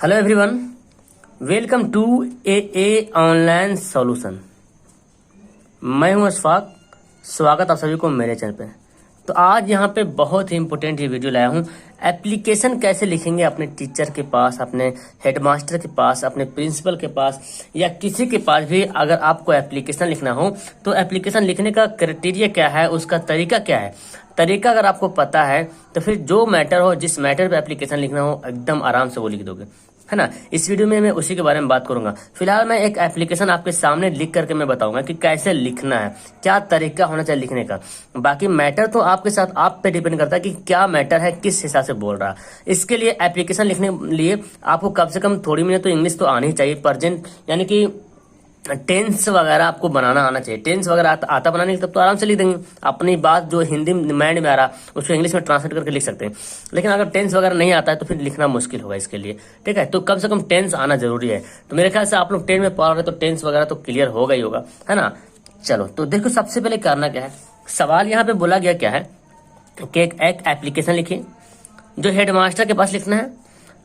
Hello everyone, welcome to a online solution. मैं हूं अशफाक। स्वागत आप सभी को मेरे चैनल पे। तो आज यहाँ पे बहुत ही इंपॉर्टेंट ये वीडियो लाया हूँ। एप्लीकेशन कैसे लिखेंगे अपने टीचर के पास, अपने हेडमास्टर के पास, अपने प्रिंसिपल के पास या किसी के पास भी अगर आपको एप्लीकेशन लिखना हो तो एप्लीकेशन लिखने का क्राइटेरिया क्या है, उसका तरीका क्या है। तरीका अगर आपको पता है तो फिर जो मैटर हो, जिस मैटर पे एप्लीकेशन लिखना हो, एकदम आराम से वो लिख दोगे, है ना। इस वीडियो में मैं उसी के बारे में बात करूंगा। फिलहाल मैं एक एप्लीकेशन आपके सामने लिख करके मैं बताऊंगा कि कैसे लिखना है, क्या तरीका होना चाहिए लिखने का। बाकी मैटर तो आपके साथ आप पे डिपेंड करता है कि क्या मैटर है, किस हिसाब से बोल रहा है। इसके लिए एप्लीकेशन लिखने लिए आपको कम से कम थोड़ी मिनट तो इंग्लिश तो आनी ही चाहिए। प्रेजेंट यानी कि टेंस वगैरह आपको बनाना आना चाहिए। टेंस वगैरह आता बनाने तब तो आराम से लिख देंगे। अपनी बात जो हिंदी माइंड में आ रहा उसको इंग्लिश में ट्रांसलेट करके लिख सकते हैं। लेकिन अगर टेंस वगैरह नहीं आता है तो फिर लिखना मुश्किल होगा इसके लिए, ठीक है। तो कम से कम टेंस आना जरूरी है। तो मेरे ख्याल से आप लोग 10 में पढ़ रहे तो टेंस वगैरह तो क्लियर होगा ही होगा, है ना। चलो तो देखो, सबसे पहले करना क्या है। सवाल यहाँ पे बोला गया क्या है कि एक एप्लीकेशन लिखिए जो हेडमास्टर के पास लिखना है,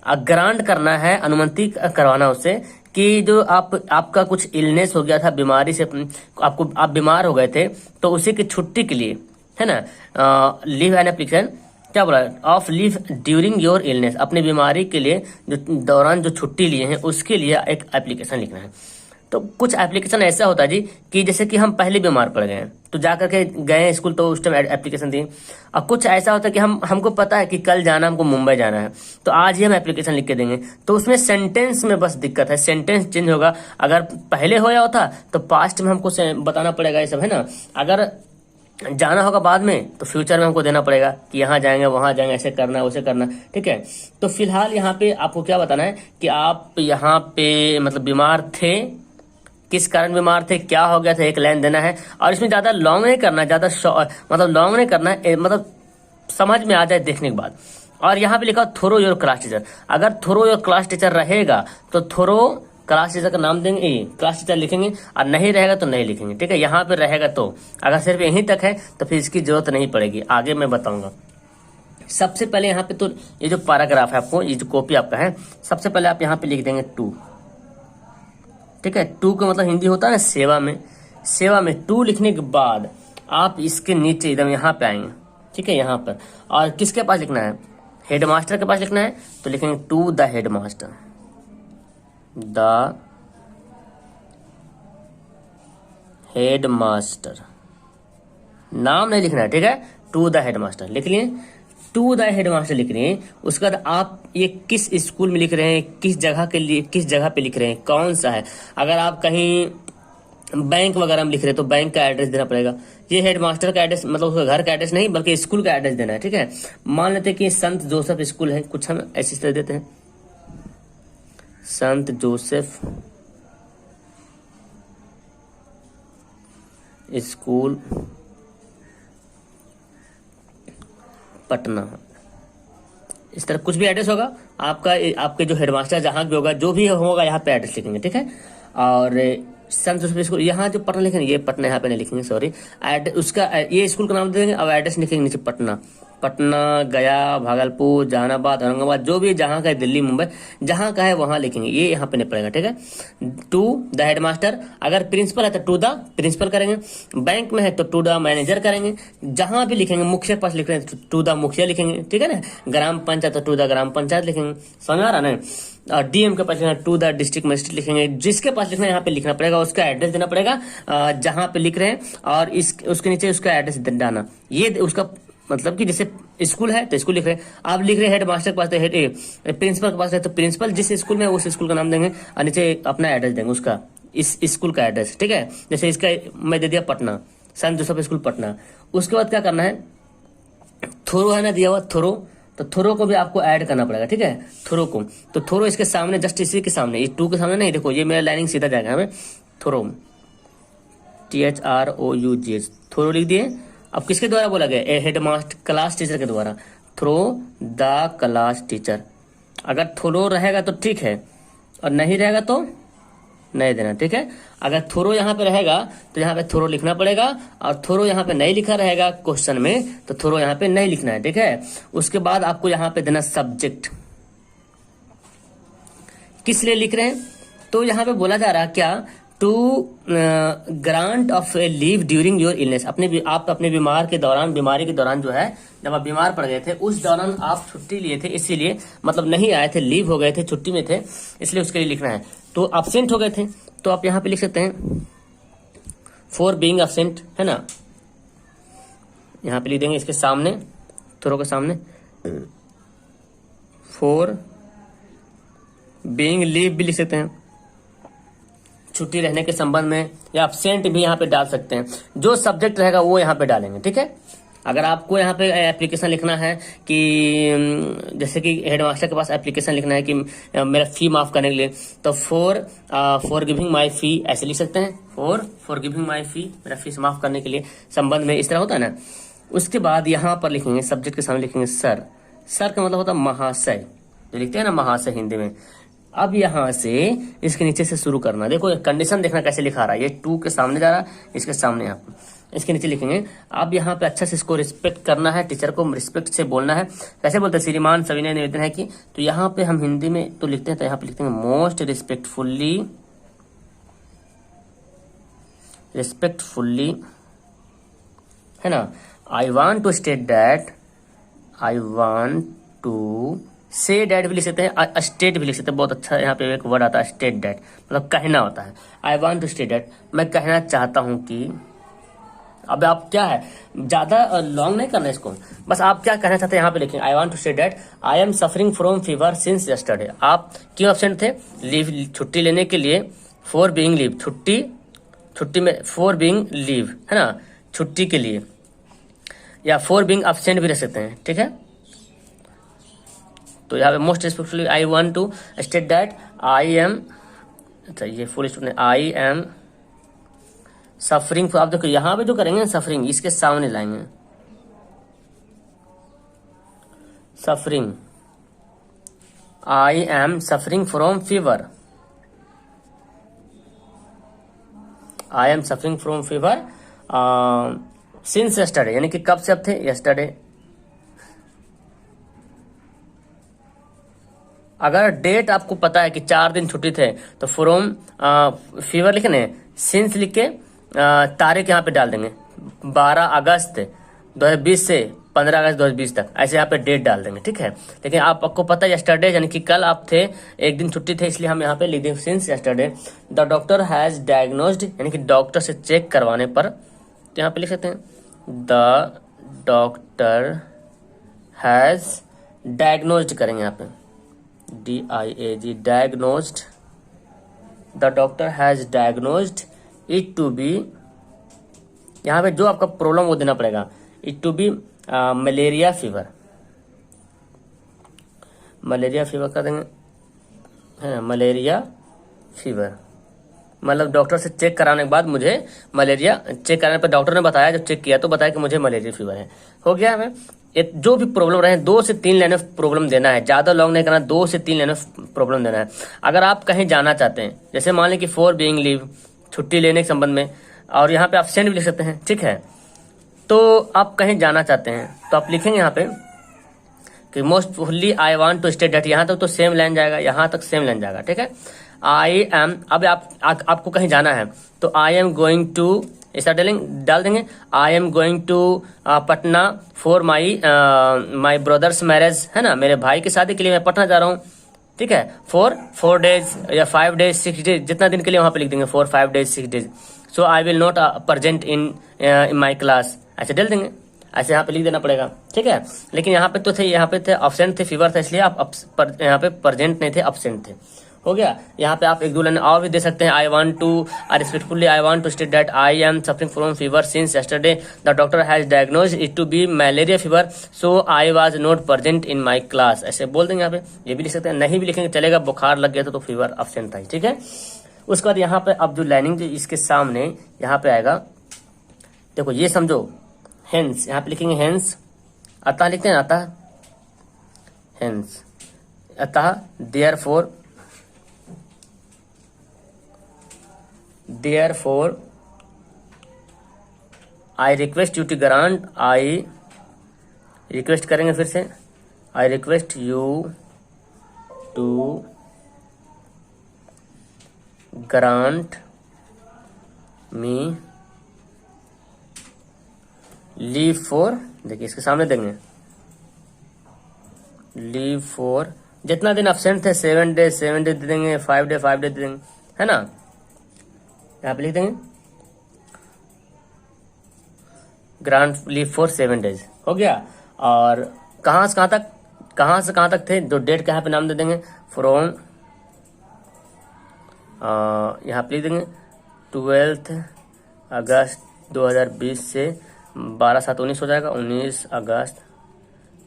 ग्रांट करना है, अनुमति करवाना उससे कि जो आपका कुछ इलनेस हो गया था, बीमारी से आप बीमार हो गए थे, तो उसी की छुट्टी के लिए, है ना, लीव एन एप्लीकेशन क्या बोला, of leave during your illness, अपनी बीमारी के लिए जो दौरान जो छुट्टी लिए हैं उसके लिए एक एप्लीकेशन लिखना है। तो कुछ एप्लीकेशन ऐसा होता है जी कि जैसे कि हम पहले बीमार पड़ गए हैं तो जा करके गए स्कूल तो उस टाइम एप्लीकेशन दिए। और कुछ ऐसा होता है कि हमको पता है कि कल जाना, हमको मुंबई जाना है, तो आज ही हम एप्लीकेशन लिख के देंगे। तो उसमें सेंटेंस में बस दिक्कत है, सेंटेंस चेंज होगा। अगर पहले होया होता तो पास्ट में हमको बताना पड़ेगा ये सब, है ना। अगर जाना होगा बाद में तो फ्यूचर में हमको देना पड़ेगा कि यहाँ जाएंगे, वहां जाएंगे, ऐसे करना, वैसे करना, ठीक है। तो फिलहाल यहाँ पे आपको क्या बताना है कि आप यहाँ पे मतलब बीमार थे, किस कारण बीमार थे, क्या हो गया था, एक लाइन देना है। और इसमें ज्यादा लॉन्ग नहीं करना, ज्यादा मतलब लॉन्ग नहीं करना है, मतलब समझ में आ जाए देखने के बाद। और यहाँ पे लिखा थोरो योर क्लास टीचर। अगर थोरो योर क्लास टीचर रहेगा तो थोरो क्लास टीचर का नाम देंगे, क्लास टीचर लिखेंगे, और नहीं रहेगा तो नहीं लिखेंगे, ठीक है। यहाँ पे रहेगा तो, अगर सिर्फ यहीं तक है तो फिर इसकी जरूरत नहीं पड़ेगी, आगे मैं बताऊंगा। सबसे पहले यहाँ पे तो ये जो पैराग्राफ है आपको, ये जो कॉपी आपका है, सबसे पहले आप यहाँ पे लिख देंगे टू, ठीक है। टू का मतलब हिंदी होता है ना सेवा में। सेवा में टू लिखने के बाद आप इसके नीचे एकदम यहाँ पे आएंगे, ठीक है, यहाँ पर। और किसके पास लिखना है, हेडमास्टर के पास लिखना है, तो लिखेंगे to the headmaster. The headmaster, नाम नहीं लिखना है, ठीक है। टू द हेडमास्टर लिख लिए, टू द हेडमास्टर लिख रहे हैं। उसके बाद आप ये किस स्कूल में लिख रहे हैं, किस जगह के लिए, किस जगह पे लिख रहे हैं, कौन सा है। अगर आप कहीं बैंक वगैरह में लिख रहे हैं तो बैंक का एड्रेस देना पड़ेगा। ये हेडमास्टर का एड्रेस मतलब उसका घर का एड्रेस नहीं बल्कि स्कूल का एड्रेस देना है, ठीक है। मान लेते हैं कि संत जोसेफ स्कूल है, कुछ हम ऐसी तरह देते हैं, संत जोसेफ स्कूल पटना, इस तरह कुछ भी एड्रेस होगा आपका, आपके जो हेडमास्टर जहां भी होगा, जो भी होगा यहाँ पे एड्रेस लिखेंगे, ठीक है। और संत जोसेफ स्कूल यहाँ जो पटना लिखेंगे, ये पटना यहाँ पे नहीं लिखेंगे, सॉरी। उसका ये स्कूल का नाम दे देंगे, अब एड्रेस लिखेंगे नीचे पटना। पटना, गया, भागलपुर, जहानाबाद, औरंगाबाद, जो भी जहां का है, दिल्ली, मुंबई, जहां का है वहां लिखेंगे। ये यहाँ पे नहीं पड़ेगा, ठीक है। To the headmaster. अगर प्रिंसिपल है तो टू द प्रिंसिपल करेंगे, बैंक में है तो टू द मैनेजर करेंगे, जहां भी लिखेंगे, मुखिया के पास लिख रहे हैं तो टू द मुखिया लिखेंगे, ठीक है ना। ग्राम पंचायत तो टू द ग्राम पंचायत लिखेंगे, समझ आ रहा ना। और डीएम के पास लिखना टू द डिस्ट्रिक्ट मजिस्ट्रेट लिखेंगे। जिसके पास लिखना है यहाँ पे लिखना पड़ेगा, उसका एड्रेस देना पड़ेगा जहां पे लिख रहे हैं, और उसके नीचे उसका एड्रेस डालना। ये उसका मतलब कि जैसे स्कूल है तो स्कूल लिख रहे हैं, आप लिख रहे हैं हेडमास्टर के पास तो हेड, प्रिंसिपल के पास है तो प्रिंसिपल, जिस स्कूल में उस स्कूल का नाम देंगे और नीचे अपना एड्रेस देंगे, उसका इस स्कूल का एड्रेस, ठीक है। जैसे इसका मैं दे दिया पटना, संत जोसेफ स्कूल पटना। उसके बाद क्या करना है, थोरो है ना दिया हुआ, थोरो, तो थोरो को भी आपको ऐड करना पड़ेगा, ठीक है। थोरो को, तो थोरो इसके सामने, जस्ट इसी के सामने, ये टू के सामने नहीं, देखो ये मेरा लाइनिंग सीधा जाएगा हमें, थोरो, THROUGH, थोरो लिख दिए। अब किसके द्वारा बोला गया, हेडमास्टर क्लास टीचर के द्वारा, थ्रो द क्लास टीचर। अगर थोरो रहेगा तो ठीक है, और नहीं रहेगा तो नहीं देना, ठीक है। अगर थोरो यहाँ पे रहेगा तो यहाँ पे थोरो लिखना पड़ेगा, और थोरो यहाँ पे नहीं लिखा रहेगा क्वेश्चन में तो थोरो यहाँ पे नहीं लिखना है, ठीक है। उसके बाद आपको यहाँ पे देना सब्जेक्ट, किस लिए लिख रहे हैं? तो यहाँ पे बोला जा रहा है क्या, to grant of a leave during your illness, आप अपने बीमारी के दौरान जो है, जब आप बीमार पड़ गए थे उस दौरान आप छुट्टी लिए थे, इसीलिए मतलब नहीं आए थे, लीव हो गए थे, छुट्टी में थे, इसलिए उसके लिए लिखना है। तो एब्सेंट हो गए थे, तो आप यहाँ पे लिख सकते हैं फॉर बीइंग एब्सेंट, है ना, यहाँ पे लिख देंगे इसके सामने, थ्रो के सामने, फॉर बीइंग लीव भी लिख सकते हैं, छुट्टी रहने के संबंध में, या एब्सेंट भी यहाँ पे डाल सकते हैं। जो सब्जेक्ट रहेगा वो यहाँ पे डालेंगे, ठीक है। अगर आपको यहाँ पे एप्लीकेशन लिखना है कि जैसे कि हेडमास्टर के पास एप्लीकेशन लिखना है कि मेरा फी माफ करने के लिए, तो फॉर गिविंग माई फी ऐसे लिख सकते हैं, फॉर गिविंग माई फी, मेरा फीस माफ करने के लिए संबंध में, इस तरह होता है ना। उसके बाद यहाँ पर लिखेंगे सब्जेक्ट के सामने लिखेंगे सर, सर का मतलब होता है महाशय, जो लिखते हैं ना महाशय हिंदी में। अब यहाँ से इसके नीचे से शुरू करना, देखो कंडीशन देखना कैसे लिखा रहा है, ये टू के सामने जा रहा है, इसके सामने यहाँ पे, इसके नीचे लिखेंगे। अब यहाँ पे अच्छा से इसको रिस्पेक्ट करना है, टीचर को रिस्पेक्ट से बोलना है। कैसे बोलते हैं, श्रीमान सविनय निवेदन है कि, तो यहाँ पे हम हिंदी में तो लिखते हैं, तो यहाँ पे लिखते हैं मोस्ट रिस्पेक्टफुल्ली, है ना। I want to state that, I want to say that भी लिख सकते हैं, स्टेट भी लिख सकते हैं, बहुत अच्छा यहाँ पे एक वर्ड आता है स्टेट डैट, मतलब कहना होता है। I want to state that, मैं कहना चाहता हूँ कि, अब आप क्या है, ज्यादा लॉन्ग नहीं करना इसको, बस आप क्या कहना चाहते हैं यहाँ पे लिखेंगे, I want to state that I am suffering from fever since yesterday. आप क्यों एब्सेंट थे, लीव, छुट्टी लेने के लिए, फॉर बीइंग लीव, छुट्टी में, फॉर बीइंग लीव, है ना, छुट्टी के लिए, या फॉर बीइंग एब्सेंट भी रख सकते हैं, ठीक है। तो यहाँ पे most respectfully I want to state that I am, अच्छा ये full student, I am suffering, आप देखो यहाँ पे जो करेंगे सफरिंग, इसके सामने लाएंगे suffering, I am suffering from fever, I am suffering from fever since yesterday, यानी कि कब से अब थे, यस्टरडे। अगर डेट आपको पता है कि 4 दिन छुट्टी थे, तो फ्रॉम फीवर लिखने, सिंस लिख के तारीख यहाँ पे डाल देंगे 12 अगस्त 2020 से 15 अगस्त 2020 तक, ऐसे यहाँ पे डेट डाल देंगे, ठीक है। लेकिन आपको पता है यस्टरडे, यानी कि कल आप थे, एक दिन छुट्टी थे, इसलिए हम यहाँ पे लिख देंगे since yesterday the doctor has diagnosed, यानी कि डॉक्टर से चेक करवाने पर, तो यहाँ पे लिख सकते हैं द डॉक्टर हैज डायग्नोज्ड, करेंगे यहाँ पे DIAG, diagnosed, the doctor has diagnosed it to be, यहाँ पे जो आपका प्रॉब्लम वो देना पड़ेगा, it to be malaria fever, malaria fever कर देंगे, है मलेरिया फीवर, मतलब डॉक्टर से चेक कराने के बाद मुझे मलेरिया, चेक कराने पर डॉक्टर ने बताया, जब चेक किया तो बताया कि मुझे मलेरिया फीवर है। हो गया हमें, जो भी प्रॉब्लम रहे 2 से 3 लाइन प्रॉब्लम देना है, ज्यादा लॉन्ग नहीं करना, 2 से 3 लाइन प्रॉब्लम देना है। अगर आप कहीं जाना चाहते हैं, जैसे मान लें कि फॉर बीइंग लीव, छुट्टी लेने के संबंध में, और यहाँ पे आप एब्सेंट भी लिख सकते हैं, ठीक है। तो आप कहीं जाना चाहते हैं तो आप लिखेंगे यहाँ पे कि most fully I want to state that, यहाँ तक तो सेम लाइन जाएगा, यहाँ तक सेम लाइन जाएगा, ठीक है। आई एम, अब आपको कहीं जाना है तो आई एम गोइंग टू, ऐसा डाल देंगे, I am going to Patna for my brother's marriage, है ना, मेरे भाई की शादी के लिए मैं पटना जा रहा हूँ, ठीक है। फॉर 4 डेज या 5 डेज 6 डेज, जितना दिन के लिए वहां पे लिख देंगे, for 5 days 6 days, so I will not present in my class, ऐसे डाल देंगे, ऐसे यहाँ पे लिख देना पड़ेगा, ठीक है। लेकिन यहाँ पे तो थे, यहाँ पे थे एब्सेंट थे, फीवर था, इसलिए आप यहाँ पे प्रेजेंट नहीं थे, एब्सेंट थे। हो गया। यहाँ पे आप 1-2 लाइन और भी दे सकते हैं, I want to respectfully I want to state that I am suffering from fever since yesterday the doctor has diagnosed it to be malaria fever so I was not present in my class, ऐसे बोल देंगे। यहाँ पे ये भी लिख सकते हैं, नहीं भी लिखेंगे चलेगा, बुखार लग गया था तो फीवर एब्सेंट था, ठीक है। उसके बाद यहाँ पे अब जो लाइनिंग जो इसके सामने यहाँ पे आएगा, देखो ये समझो, हेंस, यहाँ पे लिखेंगे हेंस, अतः लिखते हैं, अतः हेंस, अतः therefore I request you to grant, I request करेंगे फिर से, I request you to grant me leave for, देखिए इसके सामने देंगे, लीव फॉर जितना दिन एब्सेंट थे 7 डेज 7 डेज दे देंगे, 5 डे 5 डेज दे देंगे, है ना। यहाँ पे लिख देंगे ग्रांट लीव फॉर 7 डेज, हो गया। और कहाँ से कहाँ तक थे, जो डेट का यहाँ पे नाम दे देंगे, फ्रॉम यहाँ पे लिख देंगे 12 अगस्त 2020 से 12/7/19 हो जाएगा, 19 अगस्त,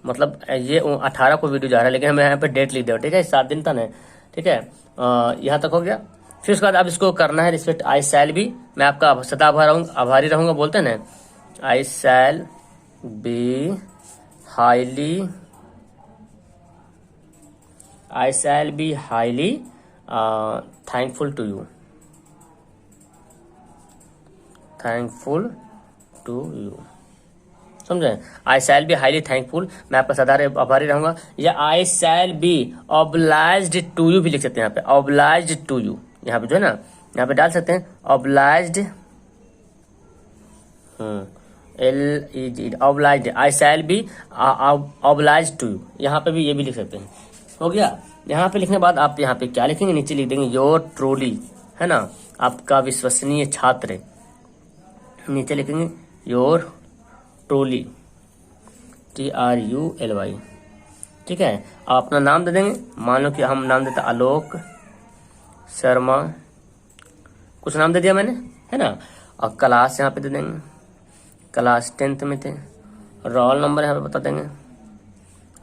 मतलब ये 18 को वीडियो जा रहा है, लेकिन हमें यहाँ पे डेट लिख दो, ठीक है, 7 दिन तक है, ठीक है। यहाँ तक हो गया। फिर उसके बाद अब इसको करना है रिस्पेक्ट आई शैल बी, मैं आपका सदा आभारी रहूंगा बोलते हैं ना, I shall be highly thankful to you, समझे। I shall be highly thankful, मैं आपका सदा आभारी रहूंगा, या I shall be obliged to you भी लिख सकते हैं यहाँ पे, ऑब्लाइज्ड टू यू, यहाँ पे जो है ना, यहाँ पे डाल सकते हैं obliged, obliged, I shall be obliged to you, यहाँ पे भी ये भी लिख सकते हैं, हो गया। यहाँ पे लिखने के बाद आप यहाँ पे क्या लिखेंगे, नीचे लिख देंगे योर ट्रूली, है ना, आपका विश्वसनीय छात्र, नीचे लिखेंगे योर ट्रूली TRULY, ठीक है। आप अपना नाम दे देंगे, मान लो कि हम नाम देते आलोक शर्मा, कुछ नाम दे दिया मैंने, है ना। और क्लास यहाँ पे दे देंगे, क्लास 10th में थे, रोल नंबर यहाँ पे बता देंगे,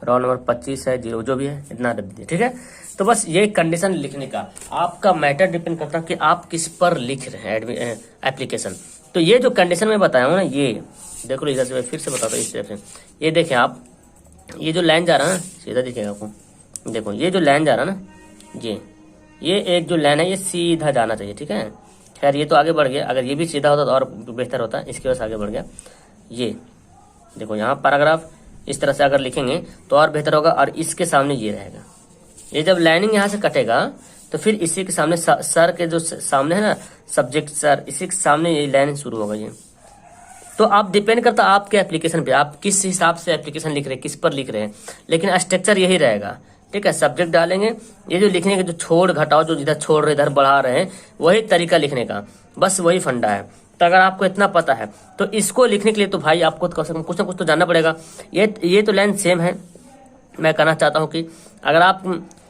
रोल नंबर 25 है, 0 जो भी है, इतना दे दीजिए, ठीक है। तो बस ये कंडीशन लिखने का आपका मैटर डिपेंड करता है कि आप किस पर लिख रहे हैं एप्लीकेशन। तो ये जो कंडीशन में बताया हूँ ना, ये देखो इधर से फिर से बताता हूँ इस तरफ से, ये देखें आप, ये जो लाइन जा रहा है ना, सीधा दिखेगा आपको, देखो ये जो लाइन जा रहा है ना, ये एक जो लाइन है ये सीधा जाना चाहिए, ठीक है। खैर ये तो आगे बढ़ गया, अगर ये भी सीधा होता तो और बेहतर होता, इसकी वजह से आगे बढ़ गया। ये देखो यहाँ पैराग्राफ इस तरह से अगर लिखेंगे तो और बेहतर होगा, और इसके सामने ये रहेगा, ये जब लाइनिंग यहाँ से कटेगा तो फिर इसी के सामने सर के जो सामने है ना सब्जेक्ट सर, इसी के सामने ये लाइन शुरू होगा ये। तो आप डिपेंड करता है आपके एप्लीकेशन पे, आप किस हिसाब से एप्लीकेशन लिख रहे हैं, किस पर लिख रहे हैं, लेकिन स्ट्रक्चर यही रहेगा, ठीक है। सब्जेक्ट डालेंगे, ये जो लिखने के जो छोड़ घटाओ, जो इधर छोड़ रहे इधर बढ़ा रहे हैं, वही तरीका लिखने का, बस वही फंडा है। तो अगर आपको इतना पता है तो इसको लिखने के लिए तो भाई आपको कुछ ना कुछ तो जानना पड़ेगा। ये तो लाइन सेम है। मैं कहना चाहता हूँ कि अगर आप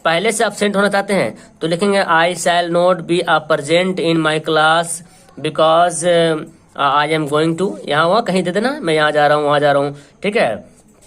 पहले से एब्सेंट होना चाहते हैं तो लिखेंगे I shall not be present in my class because I am going to, यहाँ वहाँ कहीं दे देना, मैं यहाँ जा रहा हूँ वहाँ जा रहा हूँ, ठीक है,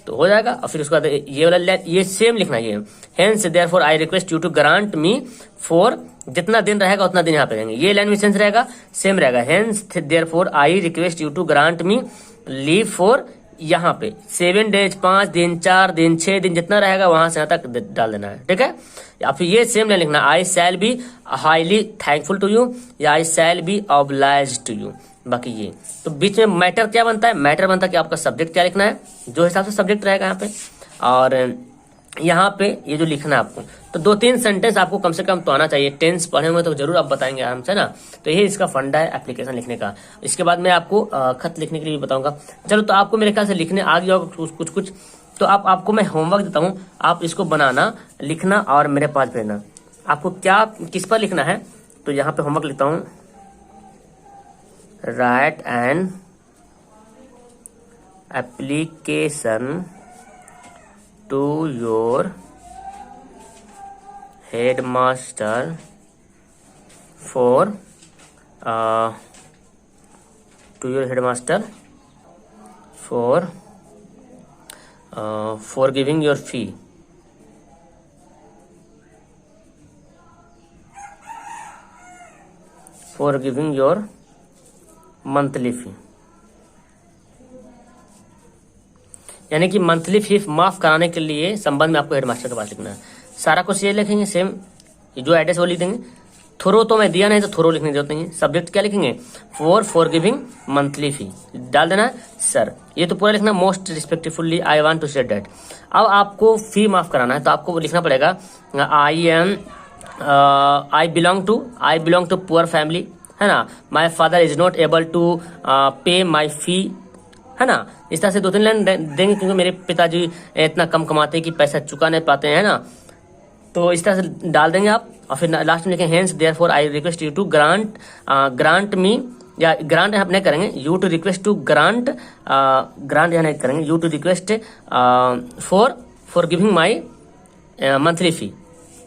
तो हो जाएगा। और फिर उसके बाद ये वाला ये सेम लिखना है, hence therefore I request you to grant me for, जितना दिन रहेगा उतना दिन यहाँ पे देंगे, ये लाइन भी सेंस रहेगा, सेम रहेगा, hence therefore I request you to grant me leave for, यहाँ पे 7 डेज 5 दिन 4 दिन 6 दिन जितना रहेगा वहां से यहाँ तक डाल देना है, ठीक है। या फिर ये सेम लाइन लिखना, I shall be highly thankful to you या I shall be obliged to you. बाकी ये तो बीच में मैटर क्या बनता है, मैटर बनता है कि आपका सब्जेक्ट क्या लिखना है, जो हिसाब से सब्जेक्ट रहेगा यहाँ पे, और यहाँ पे ये जो लिखना है आपको, तो 2-3 सेंटेंस आपको कम से कम तो आना चाहिए। टेंस पढ़े हुए तो जरूर आप बताएंगे आराम से ना। तो यही इसका फंडा है एप्लीकेशन लिखने का। इसके बाद मैं आपको खत लिखने के लिए भी बताऊंगा। चलो, तो आपको मेरे ख्याल से लिखने आ गया होगा कुछ, तो आपको मैं होमवर्क देता हूँ, आप इसको बनाना, लिखना और मेरे पास भेजना। आपको क्या किस पर लिखना है, तो यहाँ पे होमवर्क लिखता हूँ, right an application to your headmaster for giving your fee, for giving your monthly fee, यानी कि मंथली फी माफ कराने के लिए संबंध में आपको हेडमास्टर के पास लिखना है। सारा कुछ ये लिखेंगे सेम, जो एड्रेस वो लिख देंगे। थ्रो तो मैं दिया नहीं तो थ्रो लिखने की जरूरत नहीं है। सब्जेक्ट क्या लिखेंगे, फॉर गिविंग मंथली फी, डाल देना है सर। ये तो पूरा लिखना, most respectfully I want to say that. अब आपको फी माफ कराना है तो आपको लिखना पड़ेगा, I am I belong to poor family, है ना। My father is not able to pay my फी, है ना। इस तरह से 2-3 लाइन देंगे, क्योंकि मेरे पिताजी इतना कम कमाते हैं कि पैसा चुका नहीं पाते हैं ना। तो इस तरह से डाल देंगे आप, और फिर लास्ट में लिखेंगे hence therefore I request you to grant me, या ग्रांट आप नहीं करेंगे, you to request to grant, grant यहाँ नहीं करेंगे, you to request for giving my monthly fee,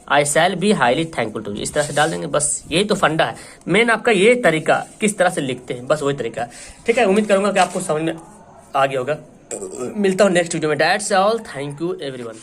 I shall be highly thankful to you. इस तरह से डाल देंगे। बस यही तो फंडा है, मेन आपका ये तरीका किस तरह से लिखते हैं, बस वही तरीका है। ठीक है, उम्मीद करूंगा कि आपको समझ में आ गया होगा। मिलता हूँ नेक्स्ट वीडियो में। That's all, thank you everyone.